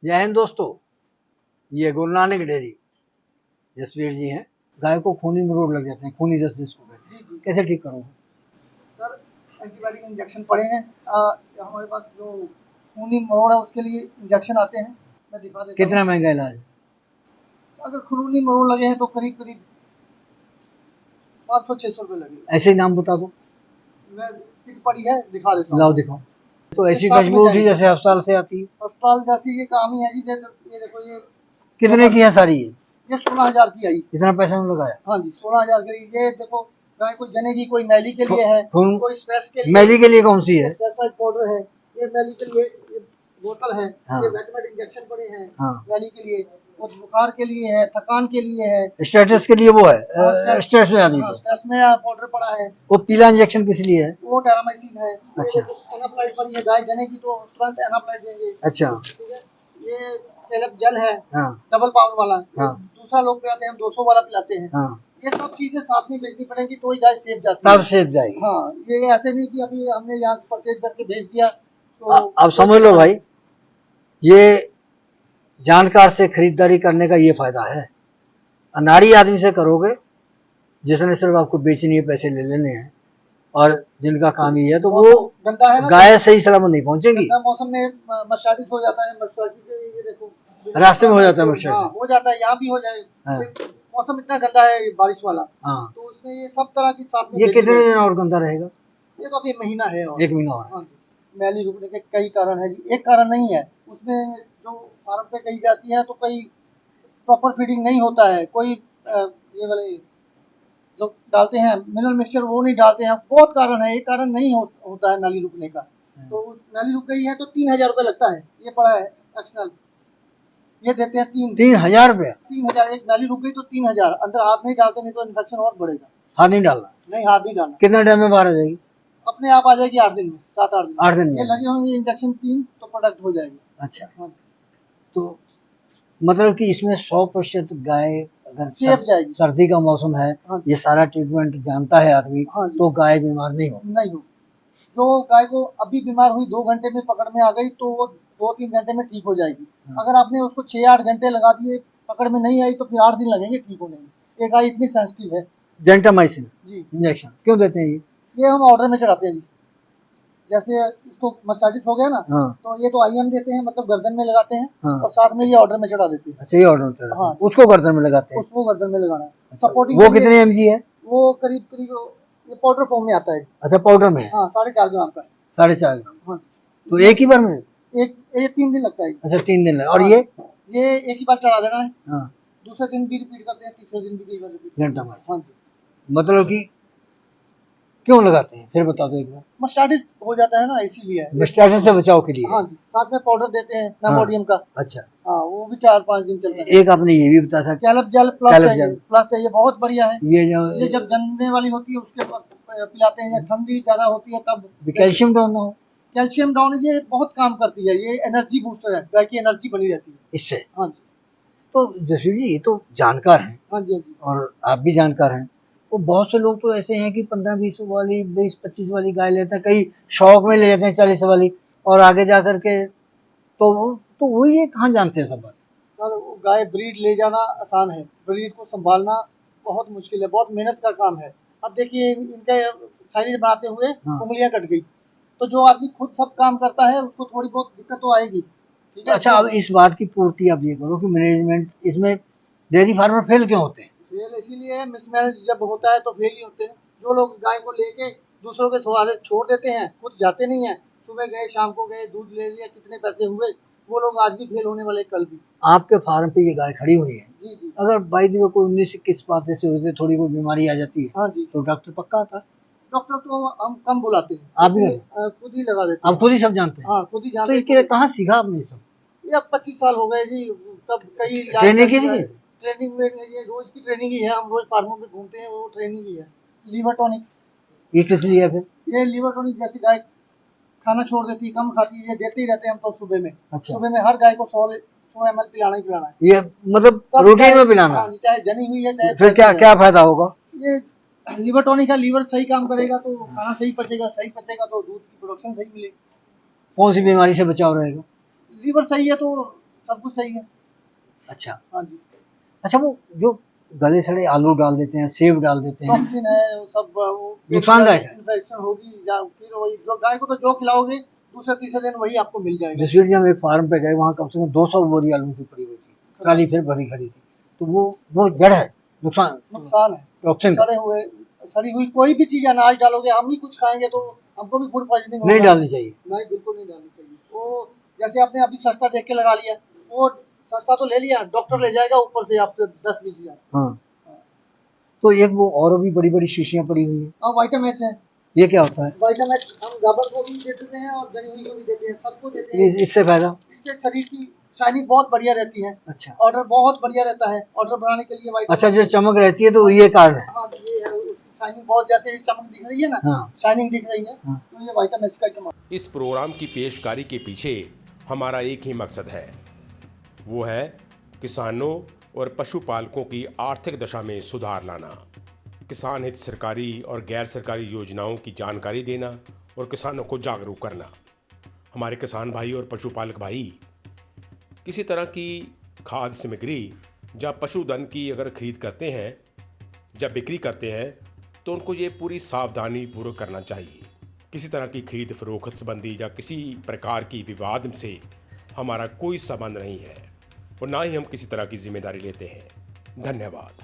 जय हिंद दोस्तों, ये गुरु नानक डेयरी जसवीर जी हैं। गाय को खूनी मरोड़ लग जाते हैं, खूनी जैसे इसको कहते हैं, कैसे ठीक करोगे? सर एंटीबायोटिक इंजेक्शन पड़े हैं। हमारे पास जो खूनी मरोड़ है उसके लिए इंजेक्शन आते हैं, मैं दिखा देता कितना महंगा इलाज है? अगर खूनी मरोड़ लगे हैं तो करीब करीब 500-600 रुपये लगेगा। ऐसे ही नाम बता दो। मैं किट पड़ी है, दिखा देता हूँ। लाओ दिखाओ। तो ऐसी साथ में खुशबू उठी जाएगी। जैसे अस्पताल से आती है। अस्पताल जैसी ये काम ही है जी। ये देखो ये कितने की है सारी? ये 16,000 की आई। इतना पैसा नहीं लगाया? हाँ जी, 16,000 की। ये देखो गाय को जनेगी, कोई मैली के लिए है, कोई स्ट्रेस के लिए। मैली के लिए कौन सी है? स्ट्रेस पाउडर है, ये मैली के लिए ये बोतल है। हाँ। ये विटामिन इंजेक्शन पड़े हैं। हाँ। मैली के लिए, और बुखार के लिए है, थकान के लिए है, स्टेटस के लिए वो है, स्ट्रेस में आदमी को। स्ट्रेस में पाउडर पड़ा है। वो पीला इंजेक्शन किस लिए है? वो टेरामाइसिन है। अच्छा। एनाप्लाइड पड़ी है, गाय जनेगी तो तुरंत एनाप्लाइड देंगे। अच्छा। ठीक है। ये कैलप जेल है। हाँ। डबल पावर वाला। हाँ। दूसरा लोग पिलाते हैं, हम 200 वाला पिलाते हैं। हाँ। ये सब चीजें साथ में बेचनी पड़ेगी तो ही गाय सेफ जाती है। तब सेफ जाएगी। हाँ, ये ऐसे नहीं कि अभी हमने यहाँ से परचेज करके भेज दिया तो अब समझ लो भाई, ये जानकार से खरीदारी करने का ये फायदा है। अनाड़ी आदमी से करोगे जिसने सिर्फ आपको बेचनी है, पैसे ले लेने हैं, और जिनका काम ही है, तो वो गंदा है ना, गाय सही सलामत नहीं पहुंचेगी। मौसम में मर्सिडीज हो जाता है। मर्सिडीज ये देखो रास्ते में हो जाता है मर्सिडीज। हाँ, हो जाता है, यहाँ भी हो जाए। हाँ। मौसम इतना गंदा है बारिश वाला। हाँ। तो उसमें ये सब तरह की साथ में ये कितने दिन और गंदा रहेगा? ये तो अभी महीना है और 1 महीना और। हाँ, मैली रुकने के कई कारण है जी। एक कारण नहीं है उसमें, जो फार्म पे कही जाती है तो कई प्रॉपर फीडिंग नहीं होता है। कोई ये वाले जो डालते हैं मिनरल मिक्सचर वो नहीं डालते हैं। बहुत कारण है, एक कारण नहीं होता है नाली रुकने का। तो नाली रुक गई है तो 3,000 रुपये लगता है। ये पड़ा है एक्शनल, ये देते हैं 3,000 रुपया? 3,000। एक नाली रुक गई तो 3,000। अंदर हाथ नहीं डालते, नहीं तो इन्फेक्शन और बढ़ेगा। हाथ नहीं डालना? नहीं, हाथ नहीं डालना। कितना टाइम में बाहर आ जाएगी? अपने आप आ जाएगी 8 दिन में, 7-8 दिन। 8 दिन में ये लगे होंगे इंजेक्शन 3 तो प्रोडक्ट हो जाएगी। अच्छा। हाँ। तो मतलब कि इसमें 100% गाय अगर सेफ जाएगी। सर्दी का मौसम है, हाँ। ये सारा ट्रीटमेंट जानता है आदमी, हाँ। तो गाय बीमार नहीं हो। जो गाय को अभी बीमार हुई 2 घंटे में पकड़ में आ गई तो वो 2-3 घंटे में ठीक हो जाएगी। हाँ। अगर आपने उसको 6-8 घंटे लगा दिए, पकड़ में नहीं आई तो फिर 8 दिन लगेंगे ठीक होने में। ये गाय इतनी सेंसिटिव है। जेंटामाइसिन जी इंजेक्शन क्यों देते हैं ये हम ऑर्डर में चढ़ाते हैं जी। जैसे इसको मर्सिडीज हो गया ना। हाँ। तो ये तो IM देते हैं, मतलब गर्दन में लगाते हैं। हाँ। और साथ में ये ऑर्डर में चढ़ा देते हैं। अच्छा, ये ऑर्डर होता है। हाँ। उसको गर्दन में लगाते हैं? उसको गर्दन में लगाना है। अच्छा। सपोर्टिंग वो कितने mg है? वो करीब करीब ये पाउडर फॉर्म में आता है। अच्छा, पाउडर में? हाँ, 4.5 ग्राम का। 4.5 ग्राम? हाँ। तो एक ही बार में? ये 3 दिन लगता है। अच्छा, 3 दिन लगा। और हाँ। ये एक ही बार चढ़ा देना है। हाँ। दूसरे दिन भी रिपीट करते हैं, तीसरे दिन भी रिपीट। जेंटामाइसिन। हाँ जी। मतलब कि क्यों लगाते हैं, फिर बता दो एक बार। मस्टार्डिस हो जाता है ना, इसीलिए। मस्टार्डिस से बचाव के लिए? हाँ जी। साथ में पाउडर देते हैं नामोडियम का। अच्छा। हाँ, वो भी 4-5 दिन चलता है। एक आपने ये भी बताया था कैलप जेल प्लस है, ये बहुत बढ़िया है। ये जब जनने वाली होती है उसके बाद पिलाते हैं, या ठंडी ज्यादा होती है तब। कैल्शियम डाउन हो? कैल्शियम डाउन ये बहुत काम करती है। ये एनर्जी बूस्टर है, गाय की एनर्जी बनी रहती है इससे। हाँ जी। तो जसवीर जी, ये तो जानकार हैं। हाँ जी, हाँ जी। और आप भी जानकार हैं। तो बहुत से लोग तो ऐसे हैं कि 15-20 वाली, 20-25 वाली गाय लेते हैं, कई शौक में ले लेते हैं 40 वाली, और आगे जा करके तो वो ये कहाँ जानते हैं सब बात? सर, गाय ब्रीड ले जाना आसान है, ब्रीड को संभालना बहुत मुश्किल है, बहुत मेहनत का काम है। अब देखिए इनके साइलेज बनाते हुए उंगलियां कट गई, तो जो आदमी खुद सब काम करता है उसको थोड़ी बहुत दिक्कत तो आएगी। ठीक है। अच्छा, अब इस बात की पूर्ति आप ये करो कि मैनेजमेंट इसमें, डेयरी फार्मर फेल क्यों होते हैं? फेल इसीलिए, मिसमैनेज जब होता है तो फेल ही होते हैं। जो लोग गाय को लेके दूसरों के सहारे छोड़ देते हैं, खुद जाते नहीं है, सुबह गए शाम को गए, दूध ले लिया, कितने पैसे हुए, वो लोग आज भी फेल होने वाले, कल भी। आपके फार्म पे ये गाय खड़ी हुई है। जी जी। अगर बाई दी कोई 19-21 बात ऐसे होते, थोड़ी कोई बीमारी आ जाती है, हाँ जी, तो डॉक्टर पक्का आता? डॉक्टर तो हम कम बुलाते हैं, आप भी खुद ही लगा देते हैं। आप खुद ही सब जानते हैं? हाँ, खुद ही तो जानते ये कहाँ सीखा आपने ये सब? ये अब 25 साल हो गए जी। तब कई ट्रेनिंग की थी? ट्रेनिंग में ये रोज की ट्रेनिंग ही है। हम रोज फार्मों में घूमते हैं, वो ट्रेनिंग ही है। लीवर टॉनिक, ये किस लिए है फिर? ये लीवर टॉनिक जैसी गाय खाना छोड़ देती है, कम खाती है, ये देते ही रहते हैं हम तो सुबह में। अच्छा। सुबह में हर गाय को 100 ml पिलाना ही पिलाना है। ये मतलब रूटीन में पिलाना? हाँ, चाहे जनी हुई है चाहे। फिर क्या फायदा होगा? ये लीवर टॉनिक का, लीवर सही काम करेगा तो खाना सही पचेगा तो दूध की प्रोडक्शन सही मिलेगी। कौन सी बीमारी से बचाव रहेगा? लीवर सही है तो सब कुछ सही है। अच्छा हाँ जी, अच्छा, वो जो गले सड़े आलू डाल देते हैं, सेब डाल देते हैं, टॉक्सिन है वो सब, वो नुकसानदायक है। इन्फेक्शन होगी, या फिर वही जो गाय को तो जो खिलाओगे दूसरे तीसरे दिन वही आपको मिल जाएगा। जसवीर जी, हम एक फार्म पे गए, वहाँ कम से कम 200 बोरी आलू की पड़ी हुई थी, ट्राली फिर भरी खड़ी थी। तो वो जड़ है, नुकसान है। टॉक्सिन सड़े हुए, सड़ी हुई कोई भी चीज अनाज डालोगे, हम ही कुछ खाएंगे तो हमको भी फूड पॉइजनिंग होगा। नहीं डालनी चाहिए। नहीं, बिल्कुल नहीं डालनी चाहिए। वो जैसे आपने अभी सस्ता देख के लगा लिया, वो सस्ता तो ले लिया, डॉक्टर ले जाएगा ऊपर से आपसे 10-20 हजार। हाँ, तो एक वो और भी बड़ी बड़ी शीशियां पड़ी हुई है, अब वाइटामेक्स है। ये क्या होता है? वाइटामेक्स हम गाबर को भी दे देते हैं और जनी हुई को भी देते हैं, सबको देते हैं। इससे फायदा? इससे शरीर की शाइनिंग बहुत बढ़िया रहती है। अच्छा ऑर्डर बहुत बढ़िया रहता है, ऑर्डर बढ़ाने के लिए अच्छा, वाइटामिन। जो चमक रहती है तो ये कारण है। हाँ, ये है उसकी शाइनिंग, बहुत जैसे चमक दिख रही है ना, हाँ शाइनिंग दिख रही है, हाँ। तो ये वाइटामिन का इस्तेमाल। इस प्रोग्राम की पेशकारी के पीछे हमारा एक ही मकसद है, वो है किसानों और पशुपालकों की आर्थिक दशा में सुधार लाना, किसान हित सरकारी और गैर सरकारी योजनाओं की जानकारी देना और किसानों को जागरूक करना। हमारे किसान भाई और पशुपालक भाई किसी तरह की खाद्य सामग्री या पशुधन की अगर खरीद करते हैं या बिक्री करते हैं तो उनको ये पूरी सावधानी पूर्वक करना चाहिए। किसी तरह की खरीद फरोख्त संबंधी या किसी प्रकार की विवाद से हमारा कोई संबंध नहीं है और ना ही हम किसी तरह की जिम्मेदारी लेते हैं। धन्यवाद।